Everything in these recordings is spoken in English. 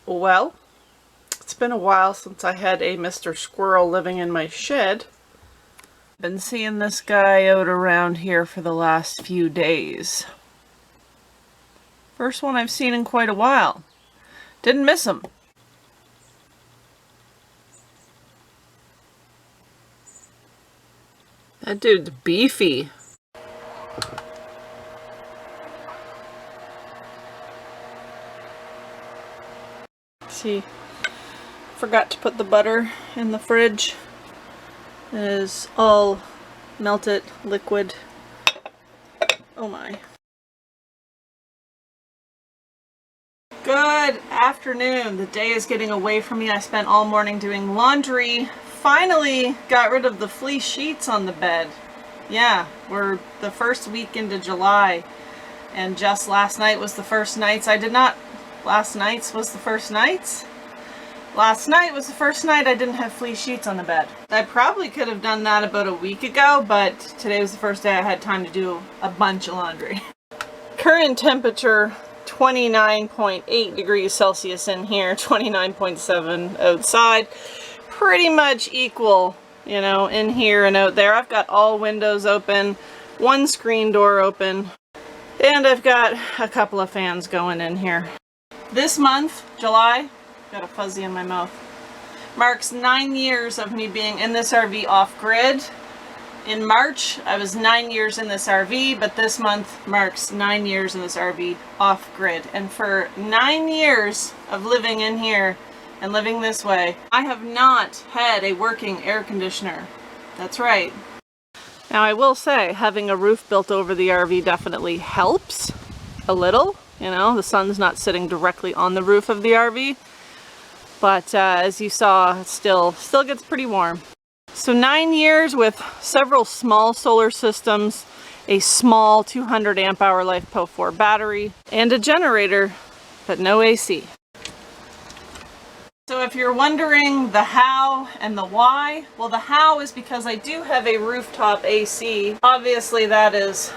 Well, it's been a while since I had a Mr. Squirrel living in my shed. Been seeing this guy out around here for the last few days. First one I've seen in quite a while. Didn't miss him. That dude's beefy. See, forgot to put the butter in the fridge. It is all melted liquid. Oh my. Good afternoon. The day is getting away from me. I spent all morning doing laundry. Finally got rid of the fleece sheets on the bed. Yeah, we're the first week into July, and just last night was the first nights I did not. Last night was the first night I didn't have fleece sheets on the bed. I probably could have done that about a week ago, but today was the first day I had time to do a bunch of laundry. Current temperature 29.8 degrees Celsius in here, 29.7 outside. Pretty much equal, you know, in here and out there. I've got all windows open, one screen door open, and I've got a couple of fans going in here. This month, July, got a fuzzy in my mouth, marks 9 years of me being in this RV off-grid. In March, I was 9 years in this RV, but this month marks 9 years in this RV off-grid. And for 9 years of living in here and living this way, I have not had a working air conditioner. That's right. Now I will say, having a roof built over the RV definitely helps a little. You know, the sun's not sitting directly on the roof of the RV, but as you saw, it still gets pretty warm. So 9 years with several small solar systems, a small 200 amp hour LiFePO 4 battery, and a generator, but no AC. So if you're wondering the how and the why, well, the how is because I do have a rooftop AC. Obviously that is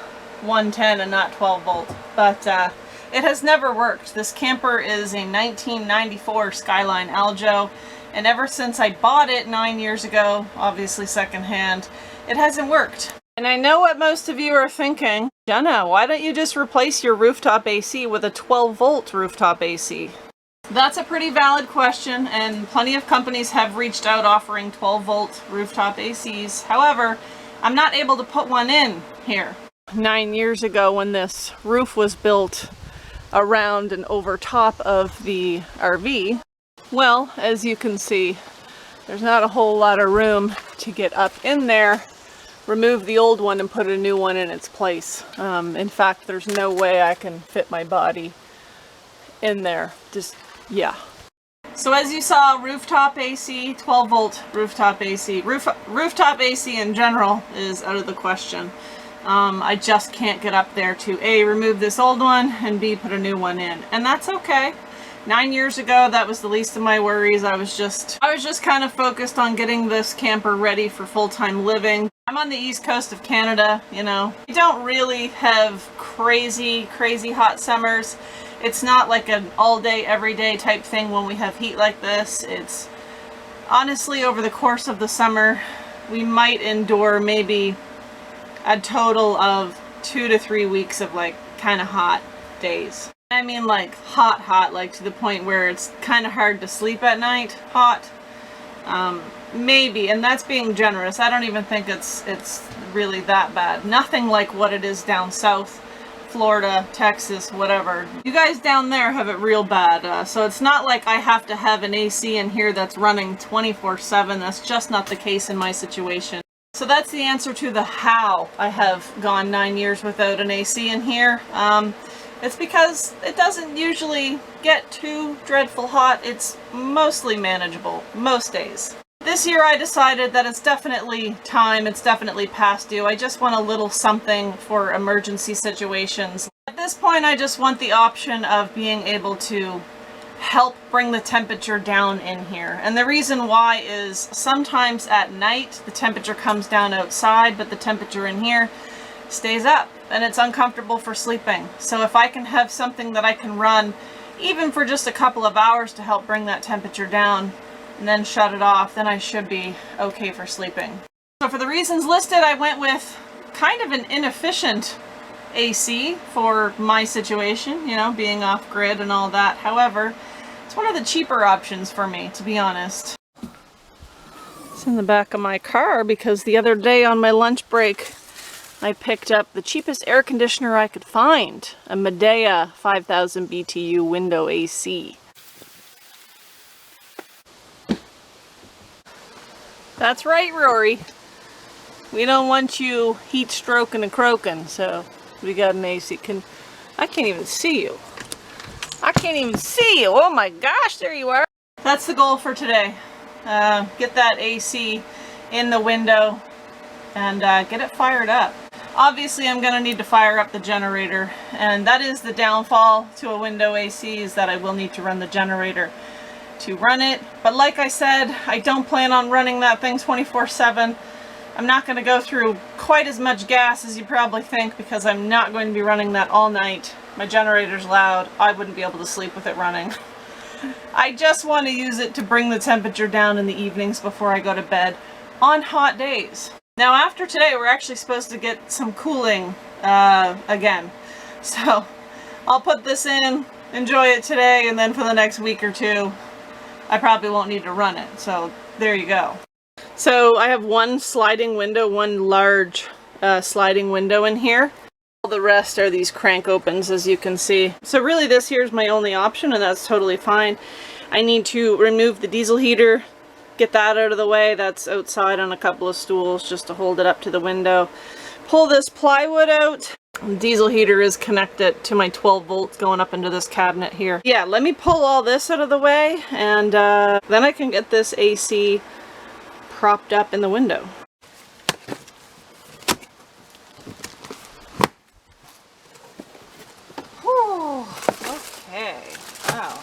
110 and not 12 volt, but it has never worked. This camper is a 1994 Skyline Aljo, and ever since I bought it 9 years ago, obviously secondhand, it hasn't worked. And I know what most of you are thinking, Jenna, why don't you just replace your rooftop AC with a 12 volt rooftop AC? That's a pretty valid question, and plenty of companies have reached out offering 12 volt rooftop ACs. However, I'm not able to put one in here. 9 years ago, when this roof was built around and over top of the RV, well, as you can see, there's not a whole lot of room to get up in there, remove the old one and put a new one in its place. In fact, there's no way I can fit my body in there. Yeah. So as you saw, rooftop AC, 12 volt rooftop AC. Rooftop AC in general is out of the question. I just can't get up there to A, remove this old one, and B, put a new one in. And that's okay. 9 years ago, that was the least of my worries. I was just kind of focused on getting this camper ready for full-time living. I'm on the east coast of Canada, you know. We don't really have crazy hot summers. It's not like an all-day, everyday type thing when we have heat like this. It's honestly, over the course of the summer, we might endure maybe a total of 2 to 3 weeks of like kind of hot days. I mean like hot, like to the point where it's kind of hard to sleep at night. Hot. Maybe, and that's being generous. I don't even think it's really that bad. Nothing like what it is down south, Florida, Texas, whatever. You guys down there have it real bad. So it's not like I have to have an AC in here that's running 24/7. That's just not the case in my situation. So that's the answer to the how I have gone 9 years without an AC in here. It's because it doesn't usually get too dreadful hot. It's mostly manageable, most days. This year I decided that it's definitely time, it's definitely past due. I just want a little something for emergency situations. At this point I just want the option of being able to help bring the temperature down in here. And the reason why is sometimes at night the temperature comes down outside, but the temperature in here stays up and it's uncomfortable for sleeping. So if I can have something that I can run even for just a couple of hours to help bring that temperature down, and then shut it off, then I should be okay for sleeping. So for the reasons listed, I went with kind of an inefficient AC for my situation, you know, being off grid and all that. However, it's one of the cheaper options for me, to be honest. It's in the back of my car because the other day on my lunch break, I picked up the cheapest air conditioner I could find, a Medea 5000 BTU window AC. That's right, Rory. We don't want you heat stroking and croaking, so we got an AC. I can't even see you. I can't even see you. Oh my gosh, there you are. That's the goal for today. Get that AC in the window and get it fired up. Obviously, I'm going to need to fire up the generator, and that is the downfall to a window AC, is that I will need to run the generator to run it. But like I said, I don't plan on running that thing 24/7. I'm not going to go through quite as much gas as you probably think, because I'm not going to be running that all night. My generator's loud. I wouldn't be able to sleep with it running. I just want to use it to bring the temperature down in the evenings before I go to bed on hot days. Now after today, we're actually supposed to get some cooling again. So I'll put this in, enjoy it today, and then for the next week or two, I probably won't need to run it. So there you go. So I have one sliding window, one large sliding window in here. All the rest are these crank opens, as you can see. So really this here is my only option, and that's totally fine. I need to remove the diesel heater, get that out of the way. That's outside on a couple of stools just to hold it up to the window. Pull this plywood out. The diesel heater is connected to my 12 volts going up into this cabinet here. Yeah, let me pull all this out of the way, and then I can get this AC propped up in the window. Whew, okay, wow.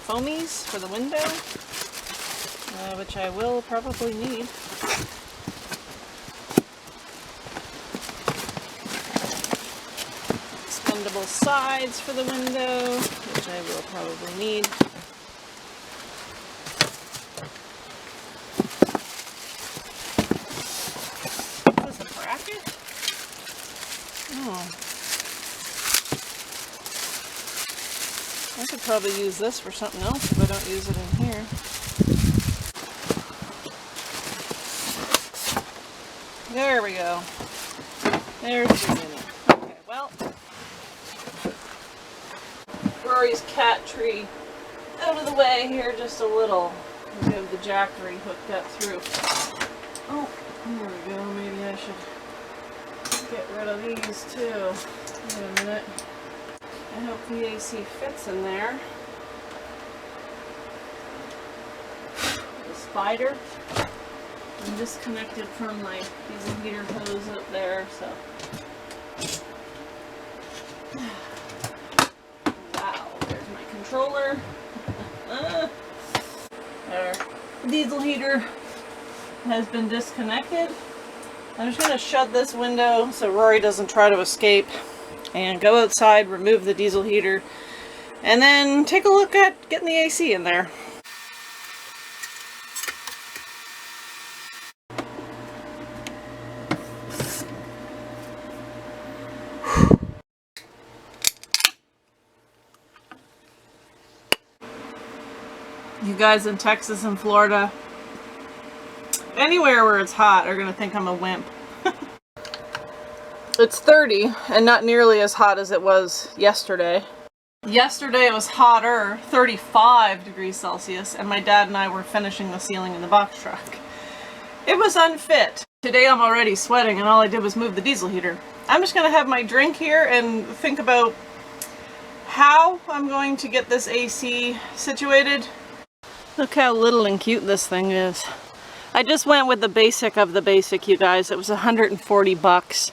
Foamies for the window, which I will probably need. Expendable sides for the window, which I will probably need. Is this a bracket? Oh. I could probably use this for something else if I don't use it in here. There we go. There's the beginning. Okay, well, Rory's cat tree out of the way here just a little. We have the jackery hooked up through. Oh, there we go. Maybe I should get rid of these too. Wait a minute. I hope the AC fits in there. The spider. I'm disconnected from my diesel heater hose up there, so. Wow, there's my controller. There. The diesel heater has been disconnected. I'm just going to shut this window so Rory doesn't try to escape, and go outside, remove the diesel heater, and then take a look at getting the AC in there. You guys in Texas and Florida, anywhere where it's hot, are going to think I'm a wimp. It's 30 and not nearly as hot as it was yesterday. Yesterday it was hotter, 35 degrees Celsius, and my dad and I were finishing the ceiling in the box truck. It was unfit. Today I'm already sweating and all I did was move the diesel heater. I'm just going to have my drink here and think about how I'm going to get this AC situated. Look how little and cute this thing is. I just went with the basic of the basic, you guys. It was 140 bucks.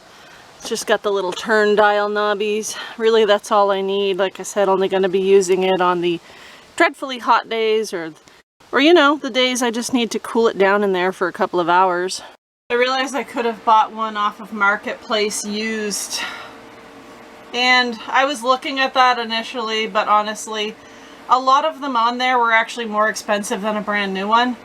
It's just got the little turn dial knobbies. Really, that's all I need. Like I said, only going to be using it on the dreadfully hot days, or you know, the days I just need to cool it down in there for a couple of hours. I realized I could have bought one off of Marketplace used And I was looking at that initially, but honestly, a lot of them on there were actually more expensive than a brand new one.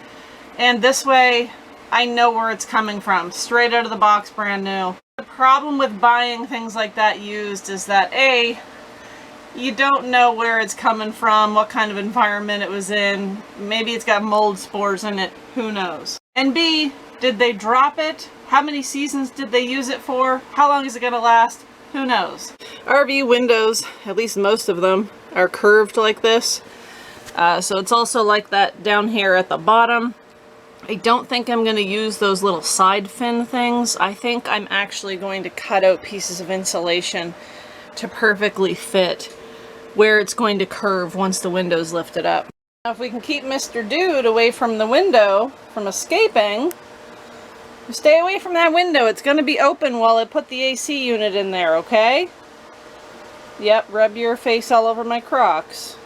And this way, I know where it's coming from. Straight out of the box, brand new. The problem with buying things like that used is that A, you don't know where it's coming from, what kind of environment it was in. Maybe it's got mold spores in it, who knows. And B, did they drop it? How many seasons did they use it for? How long is it gonna last? Who knows? RV windows, at least most of them, are curved like this. So it's also like that down here at the bottom. I don't think I'm going to use those little side fin things. I think I'm actually going to cut out pieces of insulation to perfectly fit where it's going to curve once the window's lifted up. Now if we can keep Mr. Dude away from the window, from escaping, stay away from that window. It's going to be open while I put the AC unit in there, okay? Yep, rub your face all over my Crocs.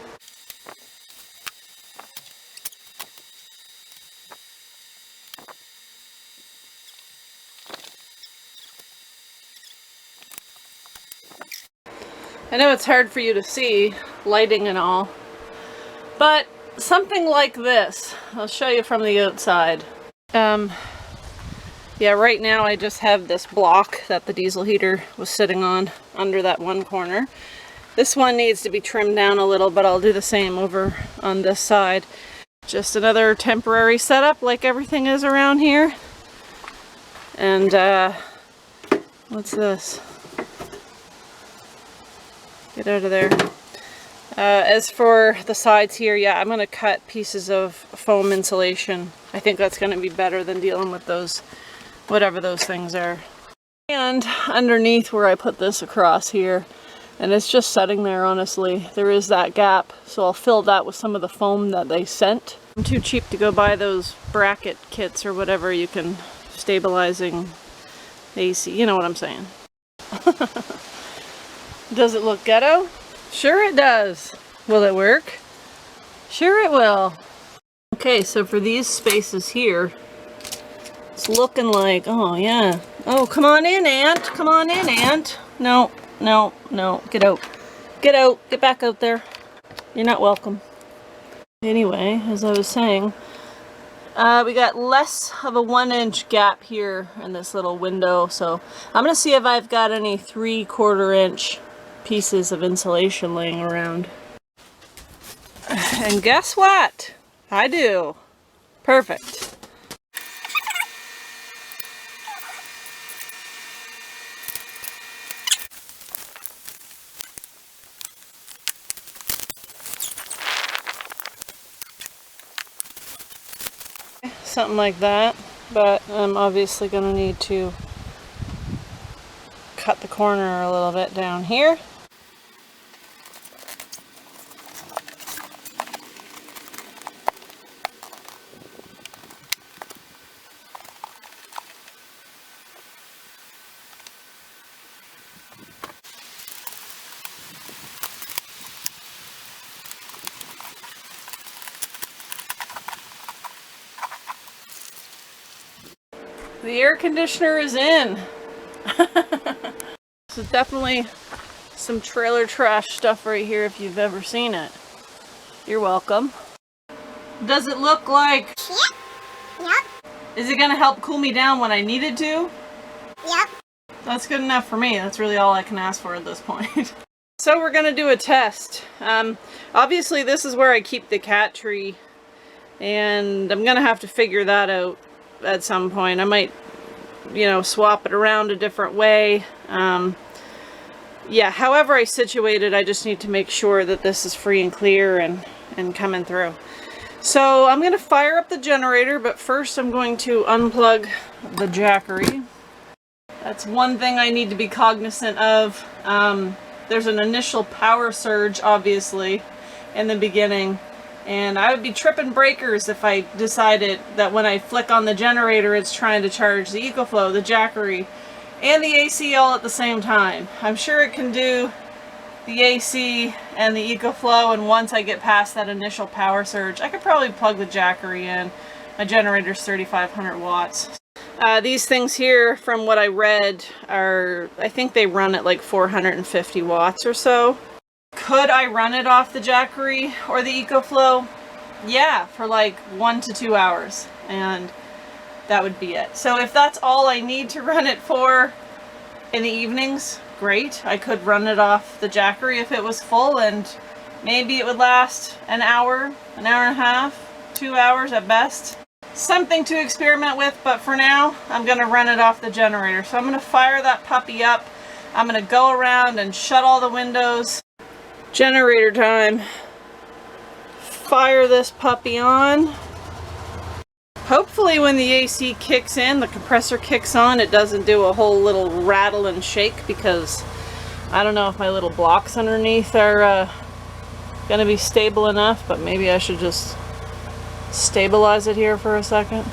I know it's hard for you to see, lighting and all, but something like this. I'll show you from the outside. Yeah, right now I just have this block that the diesel heater was sitting on under that one corner. This one needs to be trimmed down a little, but I'll do the same over on this side. Just another temporary setup like everything is around here. And what's this? Get out of there. As for the sides here, yeah, I'm going to cut pieces of foam insulation. I think that's going to be better than dealing with those, whatever those things are. And underneath where I put this across here, and it's just sitting there, honestly, there is that gap. So I'll fill that with some of the foam that they sent. I'm too cheap to go buy those bracket kits or whatever you can, stabilizing AC, you know what I'm saying. Does it look ghetto? Sure it does. Will it work? Sure it will. Okay, so for these spaces here, it's looking like, oh yeah. Oh, come on in, Ant. Come on in, Ant. No, no, no. Get out. Get out. Get back out there. You're not welcome. Anyway, as I was saying, we got less of a 1-inch gap here in this little window, so I'm going to see if I've got any 3/4 inch pieces of insulation laying around. And guess what? I do. Perfect. Something like that, but I'm obviously going to need to cut the corner a little bit down here. The air conditioner is in. This is definitely some trailer trash stuff right here if you've ever seen it. You're welcome. Does it look like... Yep. Is it gonna help cool me down when I need it to? Yep. That's good enough for me. That's really all I can ask for at this point. So we're gonna do a test. Obviously this is where I keep the cat tree, and I'm gonna have to figure that out at some point. I might, you know, swap it around a different way. Yeah, however I situate it, I just need to make sure that this is free and clear and coming through. So I'm going to fire up the generator, but first I'm going to unplug the jackery. That's one thing I need to be cognizant of. There's an initial power surge, obviously, in the beginning. And I would be tripping breakers if I decided that when I flick on the generator, it's trying to charge the EcoFlow, the jackery, and the AC all at the same time. I'm sure it can do the AC and the EcoFlow, and once I get past that initial power surge, I could probably plug the jackery in. My generator's 3,500 watts. These things here, from what I read, are, I think they run at like 450 watts or so. Could I run it off the Jackery or the EcoFlow? Yeah, for like 1 to 2 hours, and that would be it. So if that's all I need to run it for in the evenings, great. I could run it off the Jackery if it was full, and maybe it would last an hour and a half, 2 hours at best. Something to experiment with, but for now, I'm gonna run it off the generator. So I'm gonna fire that puppy up. I'm gonna go around and shut all the windows. Generator time. Fire this puppy on. Hopefully when the AC kicks in, the compressor kicks on, it doesn't do a whole little rattle and shake, because I don't know if my little blocks underneath are gonna be stable enough, but maybe I should just stabilize it here for a second.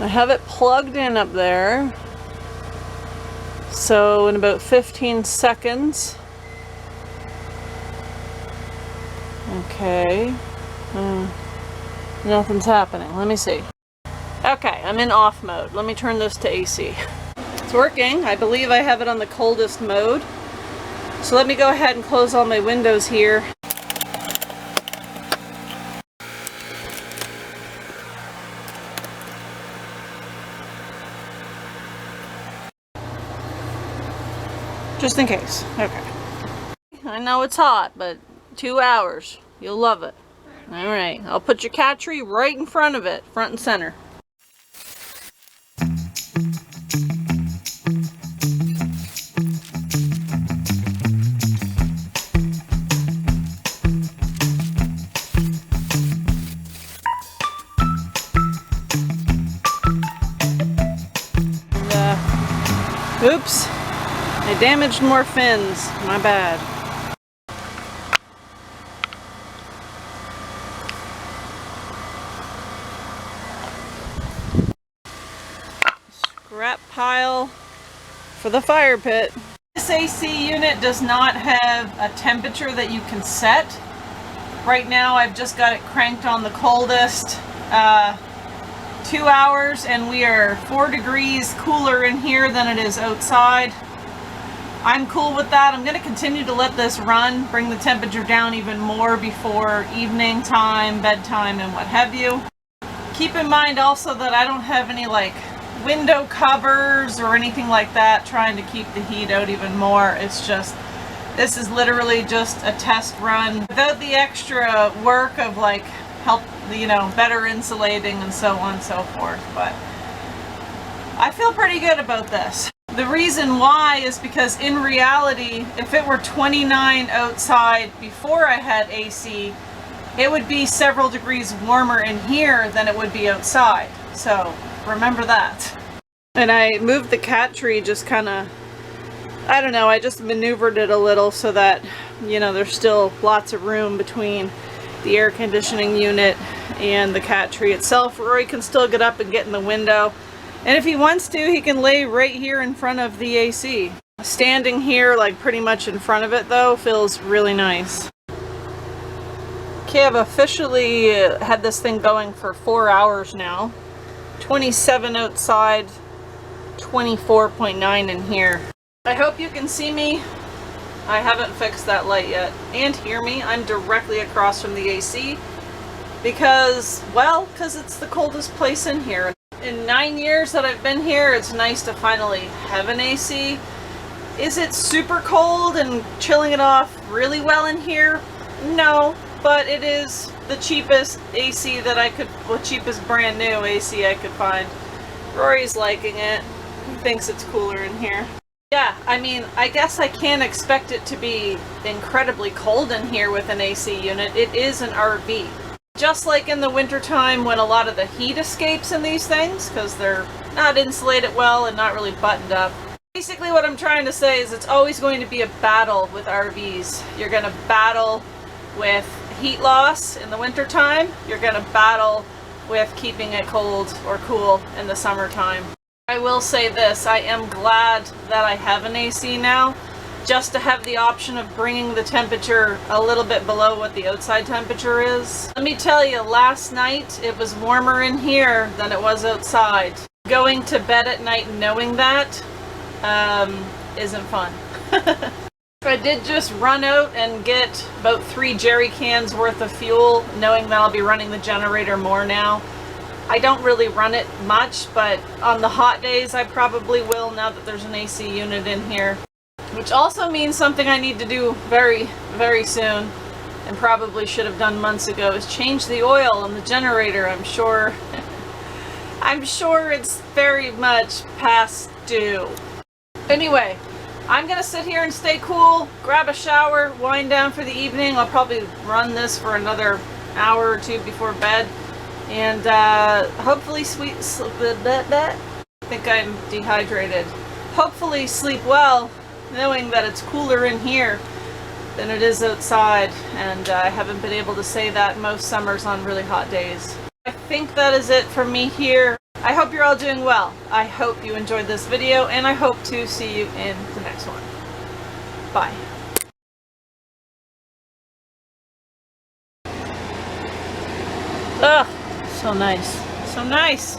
I have it plugged in up there, so in about 15 seconds. Okay, nothing's happening. Let me see. Okay, I'm in off mode. Let me turn this to AC. It's working. I believe I have it on the coldest mode. So let me go ahead and close all my windows here. Just in case. Okay. I know it's hot, but 2 hours. You'll love it. Alright, I'll put your cat tree right in front of it, front and center. And, oops, I damaged more fins. My bad. Scrap pile for the fire pit. This AC unit does not have a temperature that you can set. Right now I've just got it cranked on the coldest. 2 hours, and we are 4 degrees cooler in here than it is outside. I'm cool with that. I'm going to continue to let this run, bring the temperature down even more before evening time, bedtime, and what have you. Keep in mind also that I don't have any like window covers or anything like that trying to keep the heat out even more. It's just, this is literally just a test run without the extra work of like help, you know, better insulating and so on and so forth. But I feel pretty good about this. The reason why is because in reality, if it were 29 outside before I had AC, it would be several degrees warmer in here than it would be outside. So remember that. And I moved the cat tree just kind of, I don't know, I just maneuvered it a little so that, you know, there's still lots of room between the air conditioning unit and the cat tree itself. Rory can still get up and get in the window. And if he wants to, he can lay right here in front of the AC. Standing here, like pretty much in front of it though, feels really nice. Okay, I've officially had this thing going for 4 hours now. 27 outside, 24.9 in here. I hope you can see me. I haven't fixed that light yet. And hear me. I'm directly across from the AC because, well, because it's the coldest place in here. In 9 years that I've been here, it's nice to finally have an AC. Is it super cold and chilling it off really well in here? No, but it is the cheapest AC that I could, well, cheapest brand new AC I could find. Rory's liking it. He thinks it's cooler in here. Yeah, I mean, I guess I can't expect it to be incredibly cold in here with an AC unit. It is an RV. Just like in the wintertime when a lot of the heat escapes in these things because they're not insulated well and not really buttoned up. Basically what I'm trying to say is it's always going to be a battle with RVs. You're going to battle with heat loss in the wintertime. You're going to battle with keeping it cold or cool in the summertime. I will say this, I am glad that I have an AC now, just to have the option of bringing the temperature a little bit below what the outside temperature is. Let me tell you, last night it was warmer in here than it was outside. Going to bed at night knowing that isn't fun. I did just run out and get about 3 jerry cans worth of fuel, knowing that I'll be running the generator more now. I don't really run it much, but on the hot days I probably will now that there's an AC unit in here. Which also means something I need to do very, very soon, and probably should have done months ago, is change the oil on the generator. I'm sure it's very much past due. Anyway, I'm gonna sit here and stay cool, grab a shower, wind down for the evening. I'll probably run this for another hour or two before bed, and hopefully I think I'm dehydrated. Hopefully sleep well, knowing that it's cooler in here than it is outside, and I haven't been able to say that most summers on really hot days. I think that is it for me here. I hope you're all doing well. I hope you enjoyed this video, and I hope to see you in the next one. Bye. Ugh, so nice. So nice.